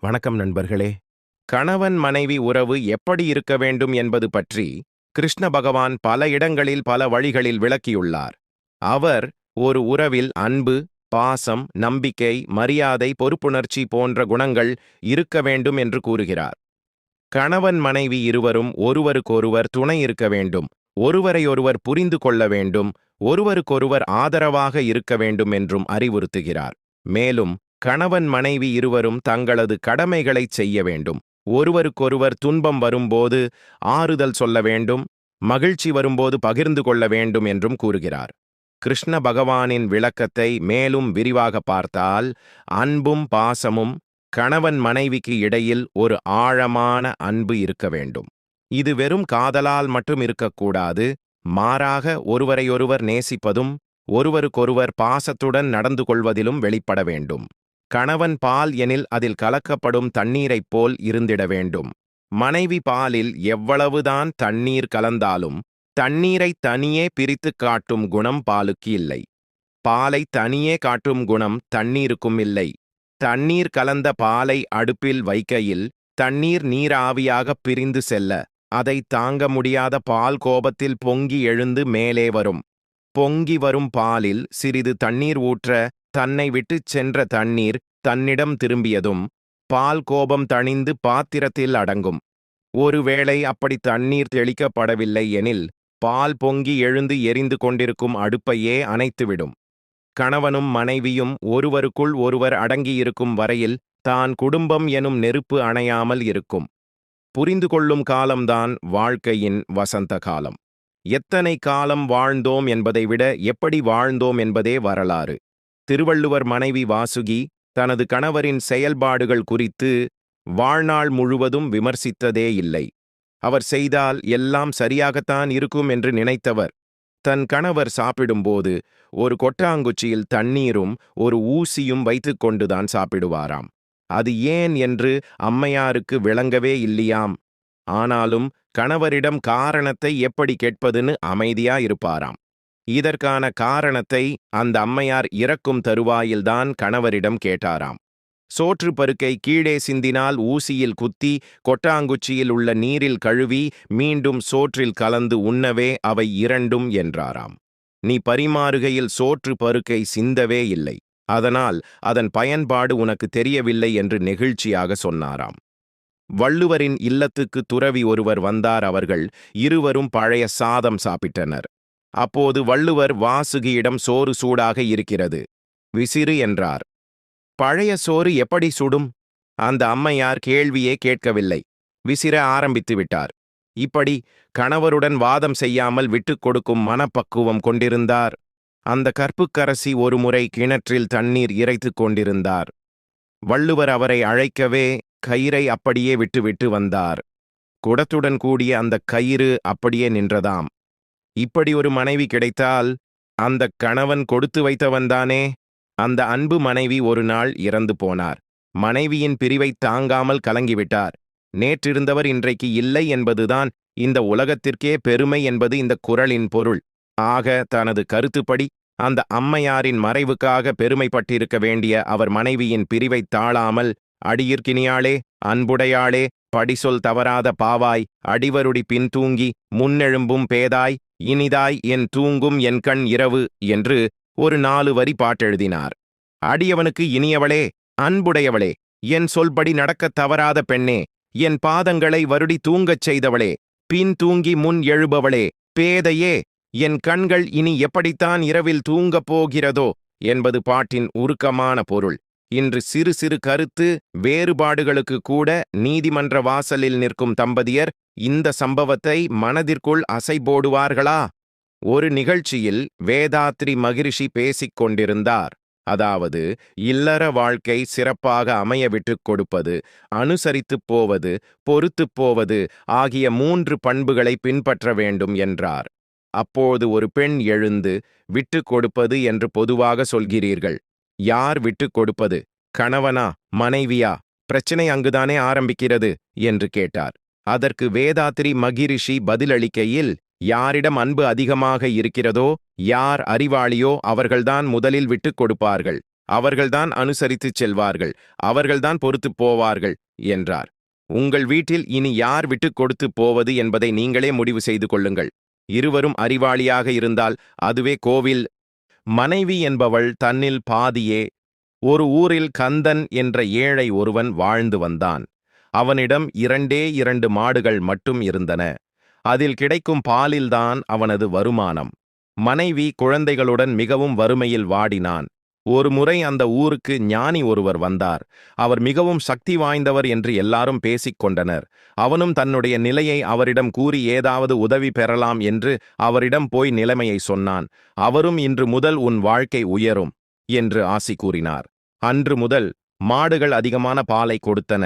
வணக்கம் நண்பர்களே. கணவன் மனைவி உறவு எப்படி இருக்க வேண்டும் என்பது பற்றி கிருஷ்ண பகவான் பல இடங்களில் பல வழிகளில் விளக்கியுள்ளார். அவர் ஒரு உறவில் அன்பு, பாசம், நம்பிக்கை, மரியாதை, பொறுப்புணர்ச்சி போன்ற குணங்கள் இருக்க வேண்டும் என்று கூறுகிறார். கணவன் மனைவி இருவரும் ஒருவருக்கொருவர் துணை இருக்க வேண்டும், ஒருவரையொருவர் புரிந்து கொள்ள வேண்டும், ஒருவருக்கொருவர் ஆதரவாக இருக்க வேண்டும் என்றும் அறிவுறுத்துகிறார். மேலும் கணவன் மனைவி இருவரும் தங்களது கடமைகளைச் செய்ய வேண்டும், ஒருவருக்கொருவர் துன்பம் வரும்போது ஆறுதல் சொல்ல வேண்டும், மகிழ்ச்சி வரும்போது பகிர்ந்து கொள்ள வேண்டும் என்றும் கூறுகிறார். கிருஷ்ண பகவானின் விளக்கத்தை மேலும் விரிவாக பார்த்தால், அன்பும் பாசமும் கணவன் மனைவிக்கு இடையில் ஒரு ஆழமான அன்பு இருக்க வேண்டும். இது வெறும் காதலால் மட்டும் இருக்கக்கூடாது, மாறாக ஒருவரையொருவர் நேசிப்பதும் ஒருவருக்கொருவர் பாசத்துடன் நடந்து கொள்வதிலும் வெளிப்பட வேண்டும். கணவன் பால் எனில் அதில் கலக்கப்படும் தண்ணீரைப் போல் இருந்திட வேண்டும். மனைவி பாலில் எவ்வளவுதான் தண்ணீர் கலந்தாலும் தண்ணீரை தனியே பிரித்துக் காட்டும் குணம் பாலுக்கு இல்லை. பாலை தனியே காட்டும் குணம் தண்ணீருக்கும் இல்லை. தண்ணீர் கலந்த பாலை அடுப்பில் வைக்கையில் தண்ணீர் நீராவியாக பிரிந்து செல்ல, அதை தாங்க முடியாத பால் கோபத்தில் பொங்கி எழுந்து மேலே வரும். பொங்கி வரும் பாலில் சிறிது தண்ணீர் ஊற்ற, தன்னை விட்டுச் சென்ற தண்ணீர் தன்னிடம் திரும்பியதும் பால் கோபம் தணிந்து பாத்திரத்தில் அடங்கும். ஒருவேளை அப்படி தண்ணீர் தெளிக்கப்படவில்லை எனில் பால் பொங்கி எழுந்து எரிந்து கொண்டிருக்கும் அடுப்பையே அணைத்துவிடும். கணவனும் மனைவியும் ஒருவருக்குள் ஒருவர் அடங்கியிருக்கும் வரையில் தான் குடும்பம் எனும் நெருப்பு அணையாமல் இருக்கும். புரிந்து கொள்ளும் காலம்தான் வாழ்க்கையின் வசந்த காலம். எத்தனை காலம் வாழ்ந்தோம் என்பதை விட எப்படி வாழ்ந்தோம் என்பதே வரலாறு. திருவள்ளுவர் மனைவி வாசுகி தனது கணவரின் செயல்பாடுகள் குறித்து வாழ்நாள் முழுவதும் விமர்சித்ததே இல்லை. அவர் செய்தால் எல்லாம் சரியாகத்தான் இருக்கும் என்று நினைத்தவர். தன் கணவர் சாப்பிடும்போது ஒரு கொட்டாங்குச்சியில் தண்ணீரும் ஒரு ஊசியும் வைத்துக்கொண்டுதான் சாப்பிடுவாராம். அது ஏன் என்று அம்மையாருக்கு விளங்கவே இல்லையாம். ஆனாலும் கணவரிடம் காரணத்தை எப்படி கேட்பதுன்னு அமைதியா இருப்பாராம். இதற்கான காரணத்தை அந்த அம்மையார் இறக்கும் தருவாயில்தான் கணவரிடம் கேட்டாராம். சோற்று பருக்கை கீழே சிந்தினால் ஊசியில் குத்தி கொட்டாங்குச்சியில் உள்ள நீரில் கழுவி மீண்டும் சோற்றில் கலந்து உண்ணவே அவை இரண்டும் என்றாராம். நீ பரிமாறுகையில் சோற்று பருக்கை சிந்தவே இல்லை, அதனால் அதன் பயன்பாடு உனக்கு தெரியவில்லை என்று நெகிழ்ச்சியாக சொன்னாராம். வள்ளுவரின் இல்லத்துக்கு துறவி ஒருவர் வந்தார். அவர்கள் இருவரும் பழைய சாதம் சாப்பிட்டனர். அப்போது வள்ளுவர் வாசுகியிடம் சோறு சூடாக இருக்கிறது, விசிறு என்றார். பழைய சோறு எப்படி சுடும்? அந்த அம்மையார் கேள்வியே கேட்கவில்லை, விசிற ஆரம்பித்து விட்டார். இப்படி கணவருடன் வாதம் செய்யாமல் விட்டுக் கொடுக்கும் மனப்பக்குவம் கொண்டிருந்தார். அந்த கற்புக்கரசி ஒருமுறை கிணற்றில் தண்ணீர் இறைத்துக் கொண்டிருந்தார். வள்ளுவர் அவரை அழைக்கவே கயிறை அப்படியே விட்டுவிட்டு வந்தார். குடத்துடன் கூடிய அந்த கயிறு அப்படியே நின்றதாம். இப்படி ஒரு மனைவி கிடைத்தால் அந்த கணவன் கொடுத்து வைத்தவன்தானே. அந்த அன்பு மனைவி ஒரு நாள் இறந்து போனார். மனைவியின் பிரிவை தாங்காமல் கலங்கிவிட்டார். நேற்றிருந்தவர் இன்றைக்கு இல்லை என்பதுதான் இந்த உலகத்திற்கே பெருமை என்பது இந்த குறளின் பொருள். ஆக தனது கருத்துப்படி அந்த அம்மையாரின் மறைவுக்காக பெருமைப்பட்டிருக்க வேண்டிய அவர் மனைவியின் பிரிவை தாழாமல், அடியிற்கினியாளே, அன்புடையாளே, படிசொல் தவறாத பாவாய், அடிவருடி பின்தூங்கி முன்னெழும்பும் பேதாய், இனிதாய் என் தூங்கும் என் கண் இரவு என்று ஒரு 4 வரி பாட்டெழுதினார். அடியவனுக்கு இனியவளே, அன்புடையவளே, என் சொல்படி நடக்கத் தவறாத பெண்ணே, என் பாதங்களை வருடி தூங்கச் செய்தவளே, பின் தூங்கி முன் எழுபவளே, பேதையே, என் கண்கள் இனி எப்படித்தான் இரவில் தூங்கப் போகிறதோ என்பது பாட்டின் உருக்கமான பொருள். இன்று சிறு சிறு கருத்து வேறுபாடுகளுக்கு கூட நீதிமன்ற வாசலில் நிற்கும் தம்பதியர் இந்த சம்பவத்தை மனதிற்குள் அசை போடுவார்களா? ஒரு நிகழ்ச்சியில் வேதாத்ரி மகிரிஷி பேசிக் கொண்டிருந்தார். அதாவது, இல்லற வாழ்க்கை சிறப்பாக அமைய விட்டுக் கொடுப்பது, அனுசரித்துப் போவது, பொறுத்துப் போவது ஆகிய 3 பண்புகளை பின்பற்ற வேண்டும் என்றார். அப்போது ஒரு பெண் எழுந்து, விட்டுக் கொடுப்பது என்று பொதுவாக சொல்கிறீர்கள். யார் விட்டுக் கொடுப்பது? கணவனா, மனைவியா? பிரச்சனை அங்குதானே ஆரம்பிக்கிறது என்று கேட்டார். அதற்கு வேதாத்ரி மகிரிஷி பதிலளிக்கையில், யாரிடம் அன்பு அதிகமாக இருக்கிறதோ, யார் அறிவாளியோ அவர்கள்தான் முதலில் விட்டுக் கொடுப்பார்கள். அவர்கள்தான் அனுசரித்துச் செல்வார்கள், அவர்கள்தான் பொறுத்துப் போவார்கள் என்றார். உங்கள் வீட்டில் இனி யார் விட்டுக் கொடுத்து போவது என்பதை நீங்களே முடிவு செய்து கொள்ளுங்கள். இருவரும் அறிவாளியாக இருந்தால் அதுவே கோவில். மனைவி என்பவள் தன்னில் பாதியே. ஒரு ஊரில் கந்தன் என்ற ஏழை ஒருவன் வாழ்ந்து வந்தான். அவனிடம் 2 மாடுகள் மட்டும் இருந்தன. அதில் கிடைக்கும் பாலில்தான் அவனது வருமானம். மனைவி குழந்தைகளுடன் மிகவும் வறுமையில் வாடினான். ஒரு முறை அந்த ஊருக்கு ஞானி ஒருவர் வந்தார். அவர் மிகவும் சக்தி வாய்ந்தவர் என்று எல்லாரும் பேசிக் கொண்டனர். அவனும் தன்னுடைய நிலையை அவரிடம் கூறி ஏதாவது உதவி பெறலாம் என்று அவரிடம் போய் நிலைமையை சொன்னான். அவரும் இன்று முதல் உன் வாழ்க்கை உயரும் என்று ஆசி கூறினார். அன்று முதல் மாடுகள் அதிகமான பாலை கொடுத்தன.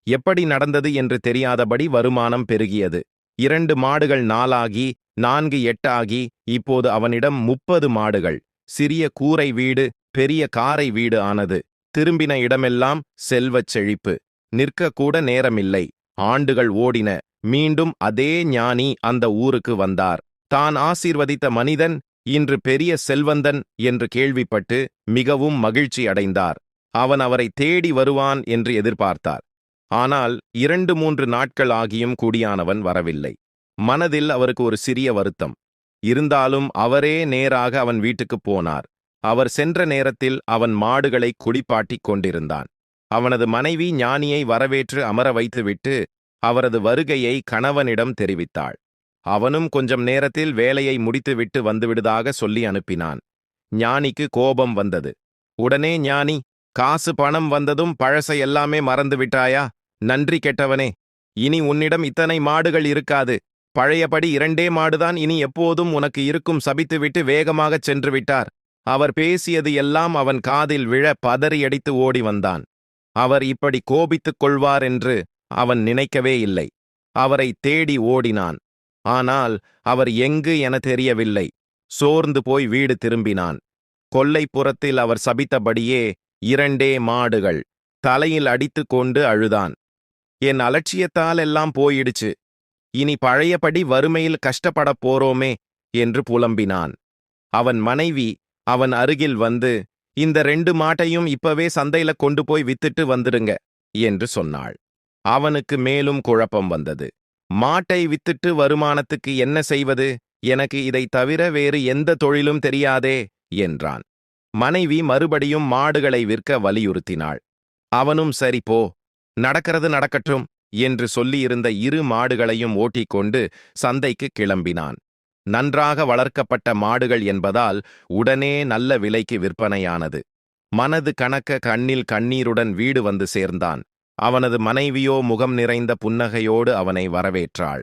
எப்படி நடந்தது என்று தெரியாதபடி வருமானம் பெருகியது. 2 மாடுகள் 4 ஆகி 4 8 ஆகி இப்போது அவனிடம் 30 மாடுகள். சிறிய கூரை வீடு பெரிய காரை வீடு ஆனது. திரும்பின இடமெல்லாம் செல்வச் செழிப்பு. நிற்கக்கூட நேரமில்லை. ஆண்டுகள் ஓடின. மீண்டும் அதே ஞானி அந்த ஊருக்கு வந்தார். தான் ஆசீர்வதித்த மனிதன் இன்று பெரிய செல்வந்தன் என்று கேள்விப்பட்டு மிகவும் மகிழ்ச்சி அடைந்தார். அவன் அவரை தேடி வருவான் என்று எதிர்பார்த்தார். ஆனால் 2 3 நாட்கள் ஆகியும் குடியானவன் வரவில்லை. மனதில் அவருக்கு ஒரு சிறிய வருத்தம். இருந்தாலும் அவரே நேராக அவன் வீட்டுக்குப் போனார். அவர் சென்ற நேரத்தில் அவன் மாடுகளை குளிப்பாட்டிக் கொண்டிருந்தான். அவனது மனைவி ஞானியை வரவேற்று அமர வைத்துவிட்டு அவரது வருகையை கணவனிடம் தெரிவித்தாள். அவனும் கொஞ்சம் நேரத்தில் வேலையை முடித்துவிட்டு வந்துவிடுதாக சொல்லி அனுப்பினான். ஞானிக்கு கோபம் வந்தது. உடனே ஞானி, காசு பணம் வந்ததும் பழசை எல்லாமே மறந்து விட்டாயா? நன்றி கெட்டவனே, இனி உன்னிடம் இத்தனை மாடுகள் இருக்காது. பழையபடி 2 மாடுதான் இனி எப்போதும் உனக்கு இருக்கும் சபித்துவிட்டு வேகமாகச் சென்று விட்டார். அவர் பேசியது எல்லாம் அவன் காதில் விழ பதறியடித்து ஓடி வந்தான். அவர் இப்படி கோபித்துக் கொள்வார் என்று அவன் நினைக்கவே இல்லை. அவரை தேடி ஓடினான். ஆனால் அவர் எங்கு என தெரியவில்லை. சோர்ந்து போய் வீடு திரும்பினான். கொல்லைப்புறத்தில் அவர் சபித்தபடியே 2 மாடுகள். தலையில் அடித்து கொண்டு அழுதான். என் அலட்சியத்தால் எல்லாம் போயிடுச்சு. இனி பழையபடி வறுமையில் கஷ்டப்படப் போறோமே என்று புலம்பினான். அவன் மனைவி அவன் அருகில் வந்து, இந்த 2 மாட்டையும் இப்பவே சந்தையில கொண்டு போய் வித்துட்டு வந்துடுங்க என்று சொன்னாள். அவனுக்கு மேலும் குழப்பம் வந்தது. மாட்டை வித்துட்டு வருமானத்துக்கு என்ன செய்வது? எனக்கு இதை தவிர வேறு எந்த தொழிலும் தெரியாதே என்றான். மனைவி மறுபடியும் மாடுகளை விற்க வலியுறுத்தினாள். அவனும் சரி போ, நடக்கிறது நடக்கட்டும் என்று சொல்லியிருந்த 2 மாடுகளையும் ஓட்டிக்கொண்டு சந்தைக்கு கிளம்பினான். நன்றாக வளர்க்கப்பட்ட மாடுகள் என்பதால் உடனே நல்ல விலைக்கு விற்பனையானது. மனது கணக்க கண்ணில் கண்ணீருடன் வீடு வந்து சேர்ந்தான். அவனது மனைவியோ முகம் நிறைந்த புன்னகையோடு அவனை வரவேற்றாள்.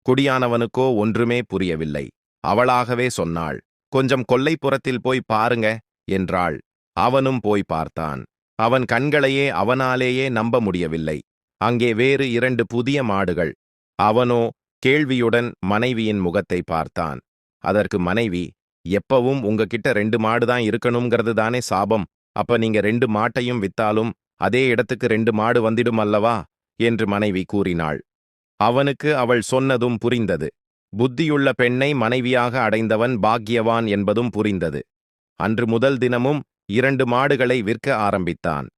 குடியானவனுக்கோ ஒன்றுமே புரியவில்லை. அவளாகவே சொன்னாள், கொஞ்சம் கொல்லைப்புறத்தில் போய் பாருங்க என்றாள். அவனும் போய் பார்த்தான். அவன் கண்களையே அவனாலேயே நம்ப முடியவில்லை. அங்கே வேறு 2 புதிய மாடுகள். அவனோ கேள்வியுடன் மனைவியின் முகத்தை பார்த்தான். அதற்கு மனைவி, எப்பவும் உங்ககிட்ட 2 மாடுதான் இருக்கணுங்கிறது தானே சாபம். அப்ப நீங்க 2 மாட்டையும் வித்தாலும் அதே இடத்துக்கு 2 மாடு வந்திடும் அல்லவா என்று மனைவி கூறினாள். அவனுக்கு அவள் சொன்னதும் புரிந்தது. புத்தியுள்ள பெண்ணை மனைவியாக அடைந்தவன் பாக்கியவான் என்பதும் புரிந்தது. அன்று முதல் தினமும் 2 மாடுகளை விற்க ஆரம்பித்தான்.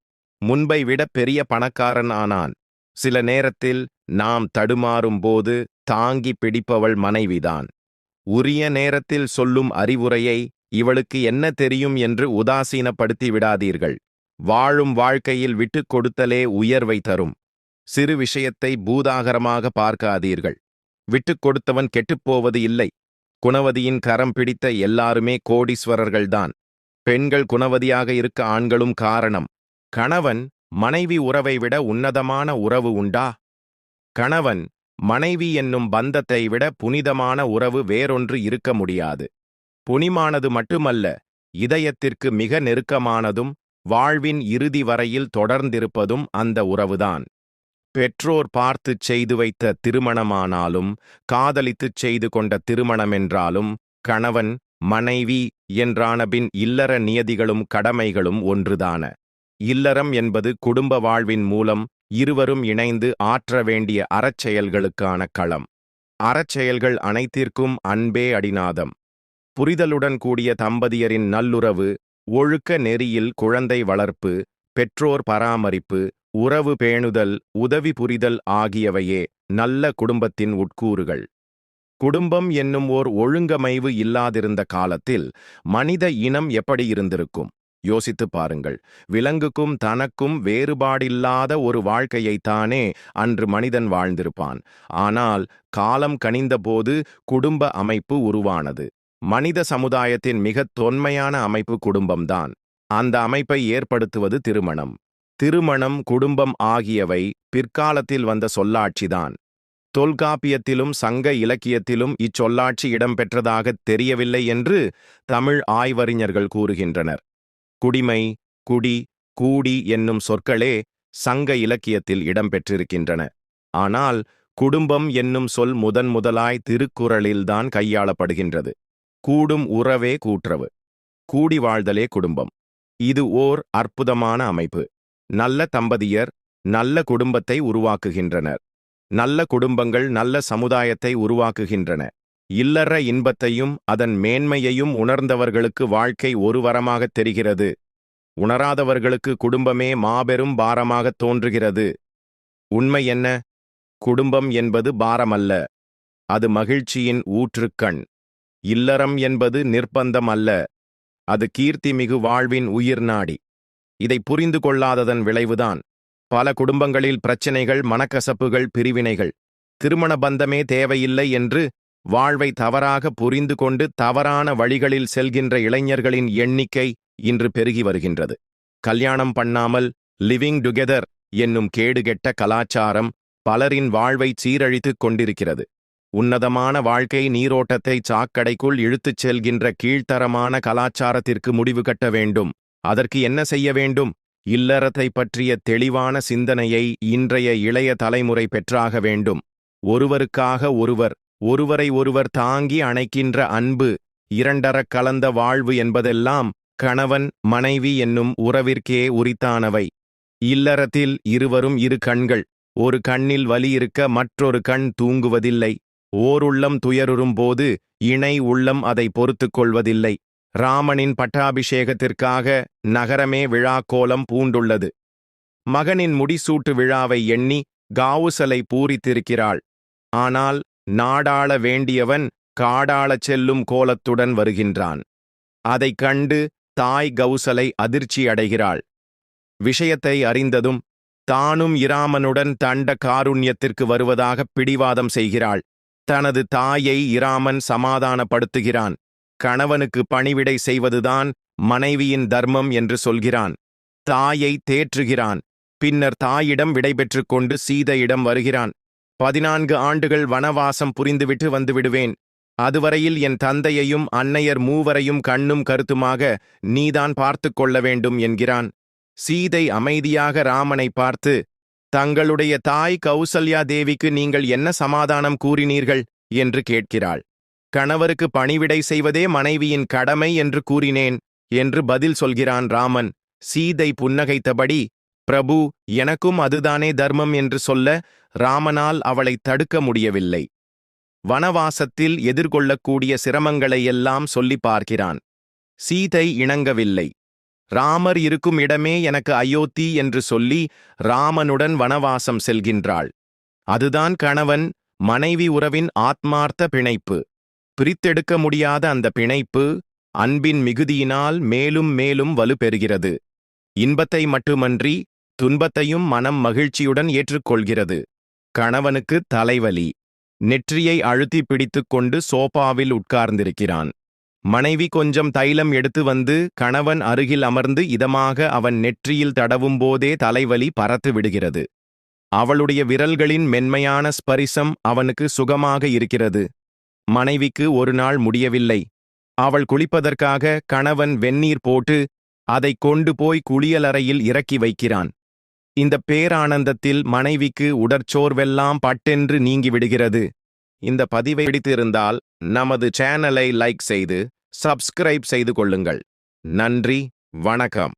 முன்பை விட பெரிய பணக்காரன் ஆனான். சில நேரத்தில் நாம் தடுமாறும் போது தாங்கி பிடிப்பவள் மனைவிதான். உரிய நேரத்தில் சொல்லும் அறிவுரையை இவளுக்கு என்ன தெரியும் என்று உதாசீனப்படுத்தி விடாதீர்கள். வாழும் வாழ்க்கையில் விட்டுக் கொடுத்தலே உயர்வை தரும். சிறு விஷயத்தை பூதாகரமாக பார்க்காதீர்கள். விட்டுக் கொடுத்தவன் கெட்டுப்போவது இல்லை. குணவதியின் கரம் பிடித்த எல்லாருமே கோடீஸ்வரர்கள்தான். பெண்கள் குணவதியாக இருக்க ஆண்களும் காரணம். கணவன் மனைவி உறவை விட உன்னதமான உறவு உண்டா? கணவன் மனைவி என்னும் பந்தத்தை விட புனிதமான உறவு வேறொன்று இருக்க முடியாது. புனிமானது மட்டுமல்ல, இதயத்திற்கு மிக நெருக்கமானதும் வாழ்வின் இறுதி வரையில் தொடர்ந்திருப்பதும் அந்த உறவுதான். பெற்றோர் பார்த்துச் செய்து வைத்த திருமணமானாலும் காதலித்துச் செய்து கொண்ட திருமணமென்றாலும் கணவன் மனைவி என்றானபின் இல்லற நியதிகளும் கடமைகளும் ஒன்றுதான. இல்லறம் என்பது குடும்ப வாழ்வின் மூலம் இருவரும் இணைந்து ஆற்ற வேண்டிய அறச்செயல்களுக்கான களம். அறச்செயல்கள் அனைத்திற்கும் அன்பே அடிநாதம். புரிதலுடன் கூடிய தம்பதியரின் நல்லுறவு ஒழுக்க நெறியில் குழந்தை வளர்ப்பு, பெற்றோர் பராமரிப்பு, உறவு பேணுதல், உதவி புரிதல் ஆகியவையே நல்ல குடும்பத்தின் உட்கூறுகள். குடும்பம் என்னும் ஓர் ஒழுங்கமைவு இல்லாதிருந்த காலத்தில் மனித இனம் எப்படி இருந்திருக்கும்? யோசித்துப் பாருங்கள். விலங்குக்கும் தனக்கும் வேறுபாடில்லாத ஒரு வாழ்க்கையைத்தானே அன்று மனிதன் வாழ்ந்திருப்பான். ஆனால் காலம் கனிந்தபோது குடும்ப அமைப்பு உருவானது. மனித சமுதாயத்தின் மிகத் தொன்மையான அமைப்பு குடும்பம்தான். அந்த அமைப்பை ஏற்படுத்துவது திருமணம். திருமணம், குடும்பம் ஆகியவை பிற்காலத்தில் வந்த சொல்லாட்சிதான். தொல்காப்பியத்திலும் சங்க இலக்கியத்திலும் இச்சொல்லாட்சி இடம்பெற்றதாகத் தெரியவில்லை என்று தமிழ் ஆய்வறிஞர்கள் கூறுகின்றனர். குடிமை, குடி, கூடி என்னும் சொற்களே சங்க இலக்கியத்தில் இடம்பெற்றிருக்கின்றன. ஆனால் குடும்பம் என்னும் சொல் முதலாய் திருக்குறளில்தான் கையாளப்படுகின்றது. கூடும் உறவே கூட்டுறவு, கூடி வாழ்தலே குடும்பம். இது ஓர் அற்புதமான அமைப்பு. நல்ல தம்பதியர் நல்ல குடும்பத்தை உருவாக்குகின்றனர். நல்ல குடும்பங்கள் நல்ல சமுதாயத்தை உருவாக்குகின்றன. இல்லற இன்பத்தையும் அதன் மேன்மையையும் உணர்ந்தவர்களுக்கு வாழ்க்கை ஒரு வரமாகத் தெரிகிறது. உணராதவர்களுக்கு குடும்பமே மாபெரும் பாரமாகத் தோன்றுகிறது. உண்மை என்ன? குடும்பம் என்பது பாரமல்ல, அது மகிழ்ச்சியின் ஊற்றுக்கண். இல்லறம் என்பது நிர்பந்தம் அல்ல, அது கீர்த்திமிகு வாழ்வின் உயிர் நாடி. இதை புரிந்து கொள்ளாததன் விளைவுதான் பல குடும்பங்களில் பிரச்சினைகள், மனக்கசப்புகள், பிரிவினைகள். திருமண பந்தமே தேவையில்லை என்று வாழ்வை தவறாக புரிந்து கொண்டு தவறான வழிகளில் செல்கின்ற இளைஞர்களின் எண்ணிக்கை இன்று பெருகி வருகின்றது. கல்யாணம் பண்ணாமல் லிவிங் டுகெதர் என்னும் கேடுகெட்ட கலாச்சாரம் பலரின் வாழ்வை சீரழித்துக் கொண்டிருக்கிறது. உன்னதமான வாழ்க்கை நீரோட்டத்தை சாக்கடைக்குள் இழுத்துச் செல்கின்ற கீழ்த்தரமான கலாச்சாரத்திற்கு முடிவு கட்ட வேண்டும். அதற்கு என்ன செய்ய வேண்டும்? இல்லறத்தை பற்றிய தெளிவான சிந்தனையை இன்றைய இளைய தலைமுறை பெற்றாக வேண்டும். ஒருவருக்காக ஒருவர், ஒருவரை ஒருவர் தாங்கி அணைக்கின்ற அன்பு, இரண்டறக் கலந்த வாழ்வு என்பதெல்லாம் கணவன் மனைவி என்னும் உறவிற்கே உரித்தானவை. இல்லறத்தில் இருவரும் இரு கண்கள். ஒரு கண்ணில் வலி இருக்க மற்றொரு கண் தூங்குவதில்லை. ஓருள்ளம் துயருறும் போது இணை உள்ளம் அதை பொறுத்துக் கொள்வதில்லை. ராமனின் பட்டாபிஷேகத்திற்காக நகரமே விழாக்கோலம் பூண்டுள்ளது. மகனின் முடிசூட்டு விழாவை எண்ணி காவுசலை பூரித்திருக்கிறாள். ஆனால் நாடாள வேண்டியவன் காடாளச் செல்லும் கோலத்துடன் வருகின்றான். அதைக் கண்டு தாய் கௌசலை அதிர்ச்சி அடைகிறாள். விஷயத்தை அறிந்ததும் தானும் இராமனுடன் தண்ட காருண்யத்திற்கு வருவதாக பிடிவாதம் செய்கிறாள். தனது தாயை இராமன் சமாதானப்படுத்துகிறான். கணவனுக்கு பணிவிடை செய்வதுதான் மனைவியின் தர்மம் என்று சொல்கிறான். தாயை தேற்றுகிறான். பின்னர் தாயிடம் விடைபெற்று கொண்டு சீதையிடம் வருகிறான். 14 ஆண்டுகள் வனவாசம் புரிந்துவிட்டு வந்துவிடுவேன். அதுவரையில் என் தந்தையையும் அன்னையர் மூவரையும் கண்ணும் கருத்துமாக நீதான் பார்த்து கொள்ள வேண்டும் என்கிறான். சீதை அமைதியாக ராமனை பார்த்து, தங்களுடைய தாய் கௌசல்யா தேவிக்கு நீங்கள் என்ன சமாதானம் கூறினீர்கள் என்று கேட்கிறாள். கணவருக்கு பணிவிடை செய்வதே மனைவியின் கடமை என்று கூறினேன் என்று பதில் சொல்கிறான் ராமன். சீதை புன்னகைத்தபடி, பிரபு, எனக்கும் அதுதானே தர்மம் என்று சொல்ல ராமனால் அவளை தடுக்க முடியவில்லை. வனவாசத்தில் எதிர்கொள்ளக்கூடிய சிரமங்களையெல்லாம் சொல்லி பார்க்கிறான். சீதை இணங்கவில்லை. ராமர் இருக்கும் இடமே எனக்கு அயோத்தி என்று சொல்லி ராமனுடன் வனவாசம் செல்கின்றாள். அதுதான் கணவன் மனைவி உறவின் ஆத்மார்த்த பிணைப்பு. பிரித்தெடுக்க முடியாத அந்த பிணைப்பு அன்பின் மிகுதியினால் மேலும் மேலும் வலுப்பெறுகிறது. இன்பத்தை மட்டுமன்றி துன்பத்தையும் மனம் மகிழ்ச்சியுடன் ஏற்றுக்கொள்கிறது. கணவனுக்கு தலைவலி. நெற்றியை அழுத்தி பிடித்துக் கொண்டு சோபாவில் உட்கார்ந்திருக்கிறான். மனைவி கொஞ்சம் தைலம் எடுத்து வந்து கணவன் அருகில் அமர்ந்து இதமாக அவன் நெற்றியில் தடவும் போதே தலைவலி பறத்து விடுகிறது. அவளுடைய விரல்களின் மென்மையான ஸ்பரிசம் அவனுக்கு சுகமாக இருக்கிறது. மனைவிக்கு ஒரு நாள் முடியவில்லை. அவள் குளிப்பதற்காக கணவன் வெந்நீர் போட்டு அதை கொண்டு போய் குளியலறையில் இறக்கி வைக்கிறான். இந்த பேரானந்தத்தில் மனைவிக்கு உடற்சோர்வெல்லாம் பட்டென்று நீங்கிவிடுகிறது. இந்த பதிவை பிடித்திருந்தால் நமது சேனலை லைக் செய்து சப்ஸ்கிரைப் செய்து கொள்ளுங்கள். நன்றி, வணக்கம்.